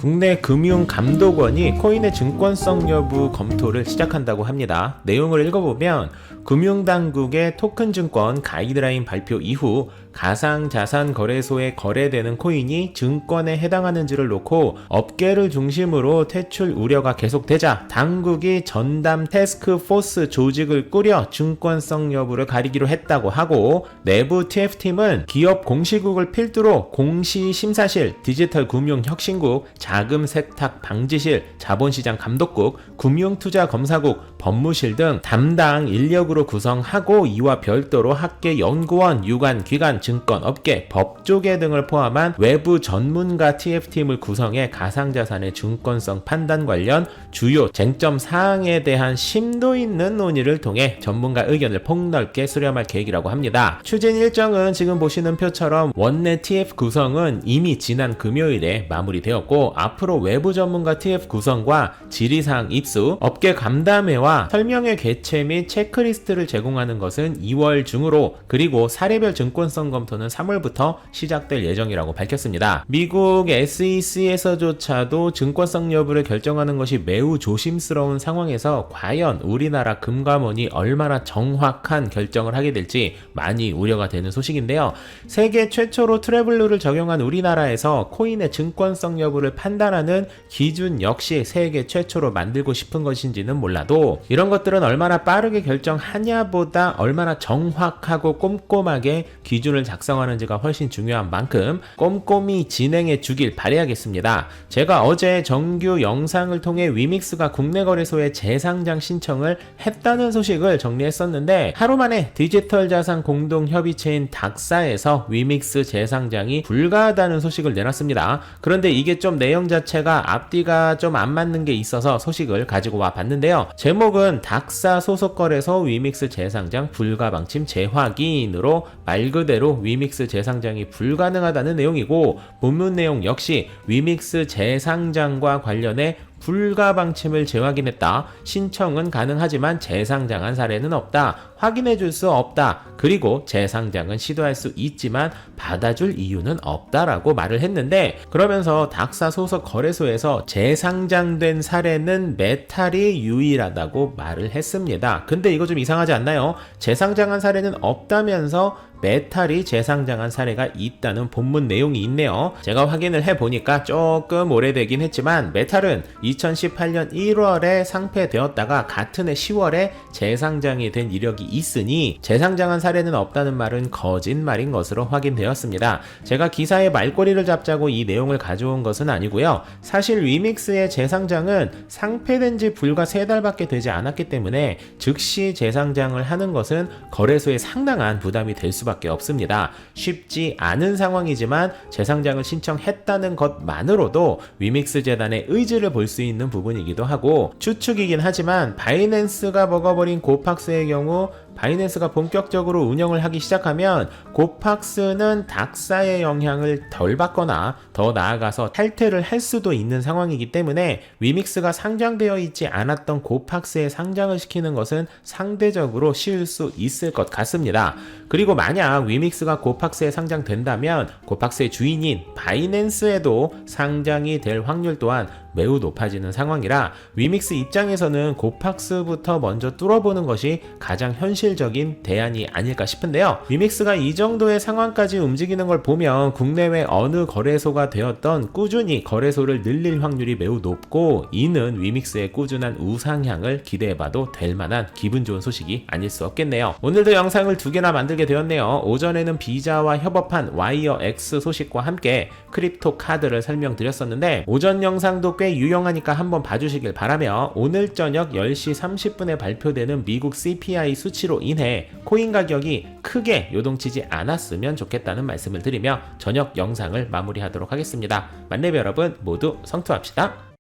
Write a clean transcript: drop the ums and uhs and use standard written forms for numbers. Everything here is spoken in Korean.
국내 금융감독원이 코인의 증권성 여부 검토를 시작한다고 합니다. 내용을 읽어보면 금융당국의 토큰 증권 가이드라인 발표 이후 가상자산 거래소에 거래되는 코인이 증권에 해당하는지를 놓고 업계를 중심으로 퇴출 우려가 계속되자 당국이 전담 태스크포스 조직을 꾸려 증권성 여부를 가리기로 했다고 하고, 내부 TF팀은 기업 공시국을 필두로 공시심사실, 디지털금융혁신국, 자금세탁 방지실, 자본시장 감독국, 금융투자검사국, 법무실 등 담당 인력으로 구성하고, 이와 별도로 학계 연구원, 유관, 기관, 증권업계, 법조계 등을 포함한 외부 전문가 TF팀을 구성해 가상자산의 증권성 판단 관련 주요 쟁점 사항에 대한 심도 있는 논의를 통해 전문가 의견을 폭넓게 수렴할 계획이라고 합니다. 추진 일정은 지금 보시는 표처럼 원내 TF 구성은 이미 지난 금요일에 마무리되었고, 앞으로 외부 전문가 TF 구성과 질의사항 입수, 업계 간담회와 설명회 개최 및 체크리스트를 제공하는 것은 2월 중으로, 그리고 사례별 증권성 검토는 3월부터 시작될 예정이라고 밝혔습니다. 미국 SEC에서조차도 증권성 여부를 결정하는 것이 매우 조심스러운 상황에서 과연 우리나라 금감원이 얼마나 정확한 결정을 하게 될지 많이 우려가 되는 소식인데요. 세계 최초로 트래블룰을 적용한 우리나라에서 코인의 증권성 여부를 판단하는 기준 역시 세계 최초로 만들고 싶은 것인지는 몰라도, 이런 것들은 얼마나 빠르게 결정하냐보다 얼마나 정확하고 꼼꼼하게 기준을 작성하는지가 훨씬 중요한 만큼 꼼꼼히 진행해 주길 바라야겠습니다. 제가 어제 정규 영상을 통해 위믹스가 국내 거래소에 재상장 신청을 했다는 소식을 정리했었는데, 하루 만에 디지털 자산 공동 협의체인 닥사에서 위믹스 재상장이 불가하다는 소식을 내놨습니다. 그런데 이게 좀 내용 자체가 앞뒤가 좀 안 맞는 게 있어서 소식을 가지고 와 봤는데요. 제목은 닥사 소속 거래소 위믹스 재상장 불가 방침 재확인으로 말 그대로 위믹스 재상장이 불가능하다는 내용이고, 본문 내용 역시 위믹스 재상장과 관련해 불가 방침을 재확인했다. 신청은 가능하지만 재상장한 사례는 없다. 확인해 줄 수 없다. 그리고 재상장은 시도할 수 있지만 받아줄 이유는 없다라고 말을 했는데, 그러면서 닥사 소속 거래소에서 재상장된 사례는 메탈이 유일하다고 말을 했습니다. 근데 이거 좀 이상하지 않나요? 재상장한 사례는 없다면서 메탈이 재상장한 사례가 있다는 본문 내용이 있네요. 제가 확인을 해보니까 조금 오래되긴 했지만 메탈은 2018년 1월에 상폐되었다가 같은 해 10월에 재상장이 된 이력이 있으니 재상장한 사례는 없다는 말은 거짓말인 것으로 확인되었습니다. 제가 기사의 말꼬리를 잡자고 이 내용을 가져온 것은 아니고요. 사실 위믹스의 재상장은 상폐된 지 불과 3달밖에 되지 않았기 때문에 즉시 재상장을 하는 것은 거래소에 상당한 부담이 될 수밖에 없습니다. 쉽지 않은 상황이지만 재상장을 신청했다는 것만으로도 위믹스 재단의 의지를 볼 수 있는 부분이기도 하고, 추측이긴 하지만 바이낸스가 먹어버린 고팍스의 경우 바이낸스가 본격적으로 운영을 하기 시작하면 고팍스는 닥사의 영향을 덜 받거나 더 나아가서 탈퇴를 할 수도 있는 상황이기 때문에 위믹스가 상장되어 있지 않았던 고팍스에 상장을 시키는 것은 상대적으로 쉬울 수 있을 것 같습니다. 그리고 만약 위믹스가 고팍스에 상장된다면 고팍스의 주인인 바이낸스에도 상장이 될 확률 또한 매우 높아지는 상황이라 위믹스 입장에서는 고팍스부터 먼저 뚫어보는 것이 가장 현실적인 대안이 아닐까 싶은데요. 위믹스가 이 정도의 상황까지 움직이는 걸 보면 국내외 어느 거래소가 되었던 꾸준히 거래소를 늘릴 확률이 매우 높고, 이는 위믹스의 꾸준한 우상향을 기대해봐도 될 만한 기분 좋은 소식이 아닐 수 없겠네요. 오늘도 영상을 2개나 만들게 되었네요. 오전에는 비자와 협업한 와이어X 소식과 함께 크립토 카드를 설명드렸었는데, 오전 영상도 꽤 유용하니까 한번 봐주시길 바라며, 오늘 저녁 10시 30분에 발표되는 미국 CPI 수치로 인해 코인 가격이 크게 요동치지 않았으면 좋겠다는 말씀을 드리며 저녁 영상을 마무리하도록 하겠습니다. 만렙 여러분 모두 성투합시다.